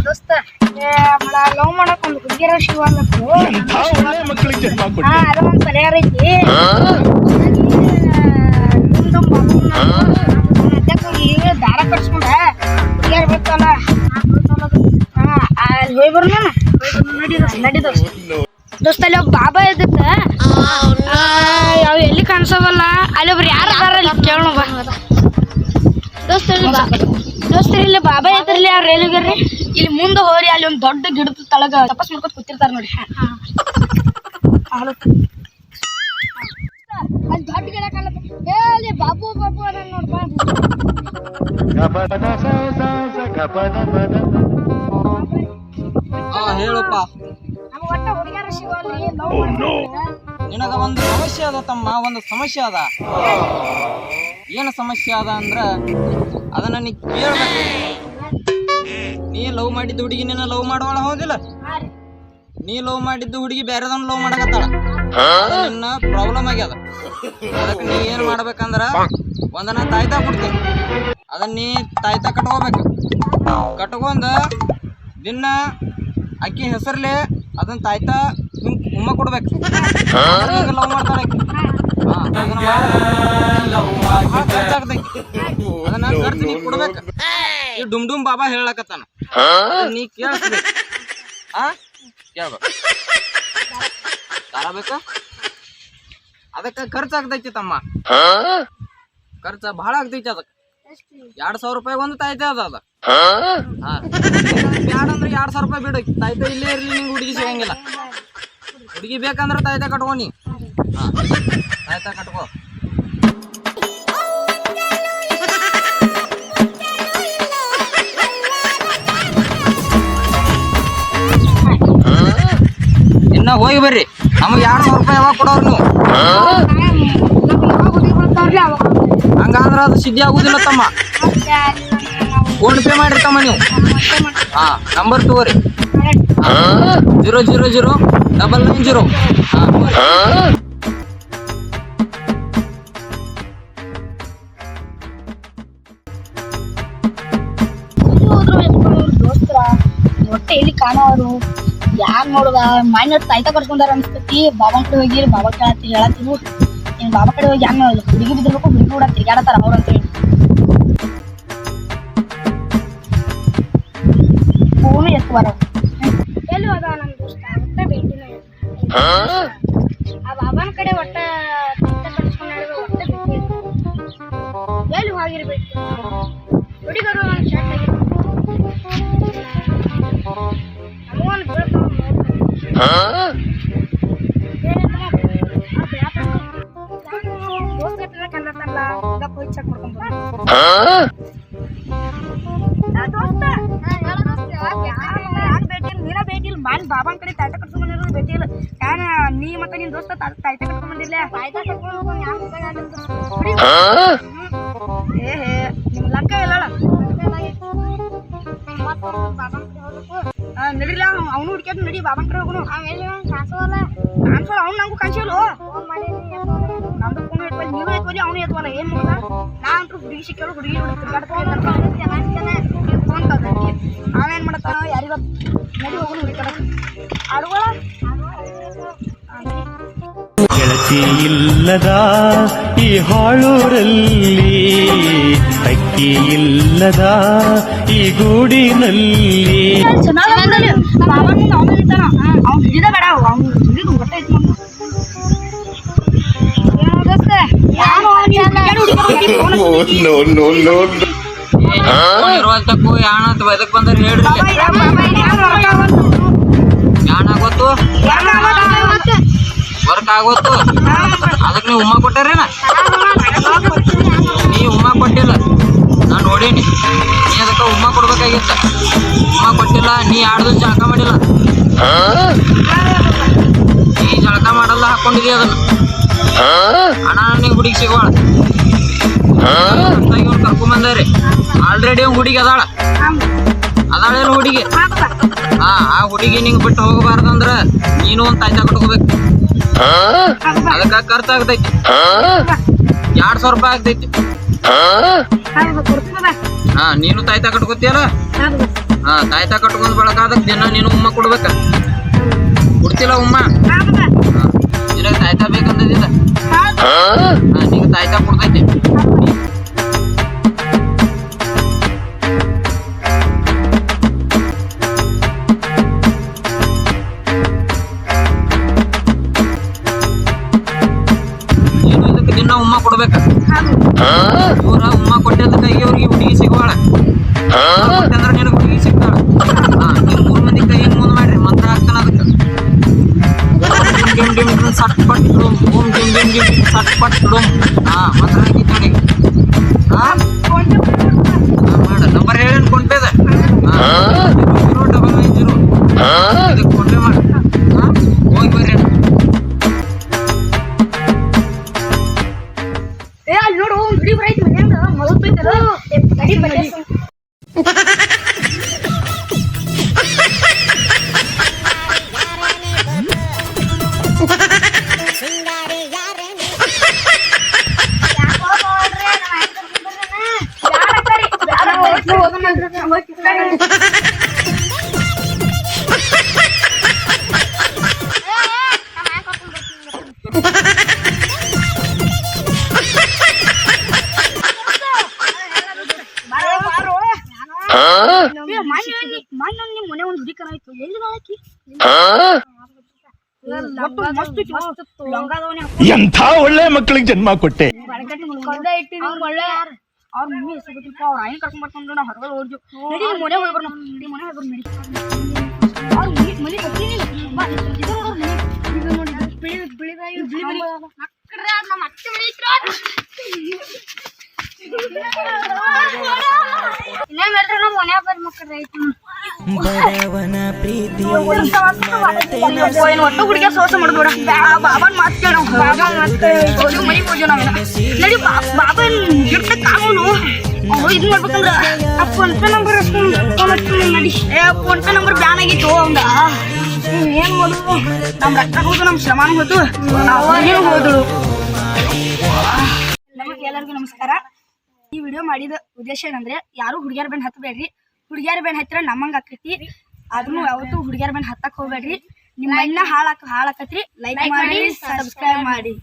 ದೋಸ್ತ ಲವ್ ಮಾಡಕ್ ಒಂದು ಹುಡುಗಿಯರ ಶಿವ ಅನ್ನತ್ತು ಅದ ಒಂದ್ ಪರಿಹಾರ ಐತಿ ದಾರ ಕಟ್ಸ್ಕೊಂಡ ಹುಡುಗಿಯರ್ ಬರ್ತಲ್ಲ ಅಲ್ಲಿ ಹೋಗಿ ಬರ್ ನಡಿ ದೋಸ್ತ ಅಲ್ಲಿ ಒಬ್ಬ ಬಾಬಾ ಇದ್ದಿತ್ತ ಅವ್ ಎಲ್ಲಿ ಕಾಣಿಸೋವಲ್ಲ ಅಲ್ಲಿ ಒಬ್ರು ಯಾರು ಅದಾರ ಕೇಳೋಣ ಬಾ ದೋಸ್ತ ಇಲ್ಲಿ ಬಾಬಾ ಇದ್ರಲ್ಲಿ ಅವ್ರು ಎಲ್ಲಿಗಾರ್ರಿ ಇಲ್ಲಿ ಮುಂದೆ ಹೋರಿ ಅಲ್ಲಿ ಒಂದು ದೊಡ್ಡ ಗಿಡದ ತಳಗ ತಪಸ್ ಮಾಡ್ಕೊತ ಕೂತಿರ್ತಾರ ನೋಡಿ ಅಲ್ಲಿ ದೊಡ್ಡ ಗಿಡ ಕಾಣತ್ತೆ ಅಲ್ಲಿ ಬಾಬು ಬಾಬು ಅದ ನೋಡ್ಬಾ ಹೇಳಪ್ಪ ನಮ್ಮ ಒಟ್ಟ ಹುಡುಗಾರ ಶಿವ ಅಲ್ಲಿ ನಿನಗ ಒಂದು ಸಮಸ್ಯೆ ಅದ ತಮ್ಮ, ಒಂದು ಸಮಸ್ಯೆ ಅದ. ಏನು ಸಮಸ್ಯೆ ಅದ ಅಂದ್ರ ಅದನ್ನ ನೀ ಕೇಳ್ಬೇಕು. ನೀ ಲವ್ ಮಾಡಿದ್ದ ಹುಡುಗಿ ನಿನ್ನ ಲವ್ ಮಾಡೋಳ ಹೌದಿಲ್ಲ? ನೀ ಲವ್ ಮಾಡಿದ್ದ ಹುಡುಗಿ ಬೇರೆದನ್ನ ಲವ್ ಮಾಡಕತ್ತಾಳ, ನಿನ್ನ ಪ್ರಾಬ್ಲಮ್ ಆಗ್ಯದ. ಅದಕ್ಕೆ ನೀ ಏನ್ ಮಾಡ್ಬೇಕಂದ್ರ ಒಂದನ್ನ ತಾಯ್ತಾ ಕೊಡ್ತೀನಿ, ಅದನ್ನ ನೀ ತಾಯ್ತಾ ಕಟ್ಕೋಬೇಕು. ಕಟ್ಕೊಂಡ ದಿನ ಅಕ್ಕಿ ಹೆಸರ್ಲೆ ಅದನ್ನ ತಾಯ್ತಾ ಉಮ್ಮ ಕೊಡ್ಬೇಕು. ಲವ್ ಮಾಡ್ತಾಳೆ ಅದನ್ನ ಖರ್ಚು ನೀ ಕೊಡ್ಬೇಕು. ಈ ಡುಮ್ ಬಾಬಾ ಹೇಳಕತ್ತಾನ, ನೀ ಕೇಳಿಸ್ಬೇಕು. ಕೇಳ್ಬೇಕು, ತಾರಬೇಕ. ಅದಕ್ಕೆ ಖರ್ಚು ಆಗ್ತೈತಿ ತಮ್ಮ, ಖರ್ಚ ಬಹಳ ಆಗ್ತೈತಿ. ಅದಕ್ಕೆ 2,000 ರೂಪಾಯಿ ಒಂದು ತಾಯ್ತೆ ಅದ. ಬ್ಯಾಡ ಅಂದ್ರೆ 2,000 ರೂಪಾಯಿ ಬಿಡು, ತಾಯ್ತೆ ಇಲ್ಲೇ ಇರ್ಲಿ. ನಿಂಗೆ ಹುಡುಗಿ ಸಿಗಂಗಿಲ್ಲ. ಹುಡುಗಿ ಬೇಕಂದ್ರೆ ತಾಯ್ತೆ ಕಟ್ಕೋ. ನೀ ತಾಯ್ತೆ ಕಟ್ಕೋ. ಇನ್ನ ಹೋಗಿ ಬರ್ರಿ, ನಮಗೆ 2,000 ರೂಪಾಯಿ ಯಾವಾಗ ಕೊಡೋರು ನೀವು? ಹಂಗಾದ್ರೆ ಅದು ಸಿದ್ಧಿ ಆಗುದಿಲ್ಲ ತಮ್ಮ. ಫೋನ್ ಪೇ ಮಾಡಿರ್ತಮ್ಮ ನೀವು. ನಂಬರ್ ತಗೋರಿ 0009990. ದೋಸ್ತರ ಹೊಟ್ಟೆ ಎಲ್ಲಿ ಕಾಣೋರು ಯಾರು ನೋಡುದ ಮನೆ ತಾಯ್ತ ಕಟ್ಕೊಂಡಾರ ಅನ್ಸ್ತತಿ. ಬಾಬಾ ಕಡೆ ಹೋಗಿ ಬಾಬಾ ಹೇಳತ್ತೀವಿ ನೀನ್ ಬಾಬಾ ಕಡೆ ಹೋಗಿ ಹಂಗ ಹುಡುಗಿ ಬಿದ್ದಿರ್ಬೇಕು, ಹುಡುಗಿ ಕೂಡ ತಿರ್ಗಾಡತಾರ ಅವ್ರು ಅಂತ ಹೇಳಿ ಫೋನು ಎತ್ತುವಾರ. ಎಲ್ಲಿ ಹೋದ ನಮ್ ದೋಸ್ತ ಒಟ್ಟ ಭೇಟಿನ ಆ ಬಾಬಾನ ಕಡೆ ಒಟ್ಟ ತಾಯ್ತ ಕಟ್ಸ್ಕೊಂಡ ಒಟ್ಟೆ ಎಲ್ಲಿ ಹೋಗಿರ್ಬೇಕು. ಹುಡುಗರು ಶಾರ್ಟ್ ಆಗಿರ್ಬೇಕು. ಬಾಬಾನ್ ಕಡೆ ತಾಯ್ತ ಕಟ್ಕೊಂಡ್ ಬಂದಿರೋದು ಭೇಟಿ ಇಲ್ಲ. ಯಾನ ನೀ ಮತ್ತೆ ನಿನ್ ದೋಸ್ತ ತಾಯ್ತ ಕಟ್ಕೊಂಡ್ ಬಂದಿರ್ಲ ನಿಮ್ ಲಂಕ ಇಲ್ಲ ನಡಿಲ್ಲ. ಅವನು ಹುಡ್ಕ್ಯಾದ ನಡಿ ಬಾಬಾನ್ ಕಡೆ ಹೋಗೋನು. ಕಾಣಿಸೋಲ್ಲ ಅವ್ನು ನಂಗೂ ಕಾಣಿಸೋಲ್ಲ. ನಮ್ದು ಫೋನ್ ಎತ್ಕೊಳ್ಳಿ, ನೀನು ಎತ್ಕೊಳ್ಳಿ, ಅವನು ಎತ್ಕೊಳ್ಳ. ಏನ್ ಮಾಡೋದ? ನಾ ಅಂತೂ ಹುಡುಗಿ ಸಿಕ್ಕಳು, ಹುಡುಗಿ ಫೋನ್ ಕಳ್ದೈತಿ. ನಾವೇನ್ ಮಾಡತ್ತ ಯಾರಿಗ ನಡಿ ಹೋಗೋನು ಹುಡುಕಡ ಆಡುಗಳ. ಗೆಳತಿ ಇಲ್ಲದ ಈ ಹಾಳೂರಲ್ಲಿ, ಅಕ್ಕಿ ಇಲ್ಲದ ಈ ಗೂಡಿನಲ್ಲಿ. ಬಾಬಾನ ಅವನು ಇರ್ತಾನ, ಅವ್ನು ಹಿಡಿದ ಬೇಡ, ಅವ್ನು ಹಿಡಿದು ಗೊತ್ತಾಯ್ತು. ಇರುವಂತಕ್ಕೂ ಯಾಣಂತ ಬದಕ್ ಬಂದ್ರೆ ಹೇಳ್ರಿ. ಯಾಣ ಆಗೋತು, ವರ್ಕ್ ಆಗೋತು. ಅದಕ್ಕೆ ನೀವು ಉಮ್ಮ ಕೊಟ್ಟಾರೇನ? ನೀ ಉಮ್ಮ ಕೊಟ್ಟಿಲ್ಲ, ನಾನು ನೋಡೀನಿ. ನೀ ಅದಕ್ಕೆ ಉಮ್ಮ ಕೊಡ್ಬೇಕಾಗಿತ್ತ, ಉಮ್ಮ ಕೊಟ್ಟಿಲ್ಲ. ನೀ 2 ದಿವಸ ಜಳಕ ಮಾಡಿಲ್ಲ, ನೀ ಜಳಕ ಮಾಡಲ್ಲ ಹಾಕೊಂಡಿದ್ದೀಯ ಅದನ್ನ. ಅಣ್ಣ ನೀ ಹುಡುಗಿ ಸಿಗೋಳ ಕರ್ಕೊಂಬಂದ್ರಿ. ಆಲ್ರೆಡಿ ಅವ್ನು ಹುಡುಗಿ ಅದಾಳ ಹುಡುಗಿ. ಆ ಹುಡುಗಿ ನಿಂಗೆ ಬಿಟ್ಟು ಹೋಗಬಾರ್ದಂದ್ರ ನೀನು ಒಂದು ತಾಯ್ತ ಕಟ್ಕೋಬೇಕು. ಅದಕ್ಕ ಖರ್ಚಾಗ್ತೈತಿ, 2,000 ರೂಪಾಯಿ ಆಗ್ತೈತಿ. ನೀನು ತಾಯ್ತ ಕಟ್ಕೋತಿಯಲ್ಲ. ಹಾ ತಾಯ್ತಾ ಕಟ್ಕೊಂಡ್ ಬಳಕಾದಕ್ ದಿನ ನೀನು ಉಮ್ಮ ಕೊಡ್ಬೇಕ ಕೊಡ್ತಿಲ್ಲ ಉಮ್ಮ ನಿನಗ ತಾಯ್ತಾ ಬೇಕಂದಿಲ್ಲ ನಿಗ ತಾಯ್ತಾ ಕೊಡ್ತೈತಿ ನೀನು ಇದಕ್ಕೆ ದಿನ ಉಮ್ಮ ಕೊಡ್ಬೇಕ ಇವ್ರ ಉಮ್ಮ ಕೊಟ್ಟದಕ್ಕ ಇವ್ರಿಗೆ ಹುಡುಗಿ ಸಿಗುವಾಳ ಅಂದ್ರೆ ನಿನಗೆ ಹುಡುಗಿ ಸಿಗ್ತಾಳ ನೀವು 3 ಮಂದಿ ಕೈ ಮುಂದ್ ಮಾಡ್ರಿ ಮಂತ್ರ ಹಾಕ್ತಾನ ಅದಕ್ಕೆ ಡಿಮ್ ಡಿಮ್ ಡಿಮ್ ಸಟ್ ಪಟ್ ಡುಮ್ ಓಂ ಡಿಮ್ ಡಿಮ್ ಡಿಮ್ ಸಟ್ ಪಟ್ ಡುಮ್ ಮಂತ್ರ ಹಾಕಿತ್ತು ನೋಡಿ ಮಾಡ ನಂಬರ್ ಹೇಳಿ ಕೊಂಟೇದ 099 ಇದಕ್ಕೆ ಕೊಂಟೆ ಮಾಡಿ ಹೋಗಿ ಬರ್ರಿ ನೋಡು ಬಿಡಿ ಬರೈತಿ ಮನ್ಯಾಗ ಮಗತ್ತೈತಲ್ಲ ನಡಿ ಬಡಿ ಮನೆ ಒಂದು ಹುಡುಕರ ಆಯ್ತು ಎಲ್ಲಿ ಹಾಕಿ ಎಂಥ ಒಳ್ಳೆ ಮಕ್ಕಳಿಗೆ ಜನ್ಮ ಕೊಟ್ಟೆ ಅವ್ರ ಮಮ್ಮಿ ಹೆಸರು ಅವ್ರ ಆಯಿ ಕರ್ಕೊಂಡ್ ಬರ್ಕೊಂಡು ನಾವು ಹೊರಗಡೆ ಹೋದ್ವಿ ನಡಿ ಮನೆ ಹೋಗ್ಬರ್ ಮನೆ ಹೋಗ್ಬರ್ ನಡಿ ಅವ್ರ ಮನೆ ಬರ್ತೀನಿ ನಮ್ಮ ಅತ್ತೆ ಮನೆ ಇನ್ನೇನ್ ಹೇಳ್ರಿ ನಮ್ಮ ಮನೆ ಬರ್ರಿ ಮಕ್ಕಳ ರೈತ ಒಟ್ಟು ಹುಡುಗಿಯ ಸೋಸ ಮಾಡ್ಬೇಡ ಬಾಬನ್ ಮಾತು ಕೇಳ ಮನೆಗೆ ಹೋದ್ವಿ ನಾವೆಲ್ಲ ನಡಿ ಬಾಬನ್ ಗಿಫ್ಟ್ ಕಾಮೂನು ಇದು ಮಾಡ್ಬೇಕಂದ್ರ ಆ ಫೋನ್ ಪೇ ನಂಬರ್ ನಡಿ ಫೋನ್ ಪೇ ನಂಬರ್ ಬ್ಯಾನ್ ಆಗಿತ್ತು ಅವಂಗ ಏನ್ ಮಾಡೋದು ನಮ್ ರೊಕ್ಕ ಹೋದು ನಮ್ ಶ್ರಮಾನ ಹೋದು ನಾವು ಹೋದಳು ಎಲ್ಲರಿಗೂ ನಮಸ್ಕಾರ ಈ ವಿಡಿಯೋ ಮಾಡಿದ ಉದ್ದೇಶ ಏನಂದ್ರೆ ಯಾರು ಹುಡುಗಿಯರ ಬೆನ್ ಹತ್ತಬೇಡ್ರಿ ಹುಡುಗಿಯರ ಬೆನ್ ಹತ್ತಿರ ನಮ್ಮಂಗ ಆಕೈತಿ ಅದನ್ನು ಯಾವತ್ತೂ ಹುಡುಗಿಯರ ಬೆನ್ ಹತ್ತಕ್ ಹೋಗ್ಬೇಡ್ರಿ ನಿಮ್ಮ ಹಾಳಾಕತ್ರಿ ಲೈಕ್ ಮಾಡಿ ಸಬ್ಸ್ಕ್ರೈಬ್ ಮಾಡಿ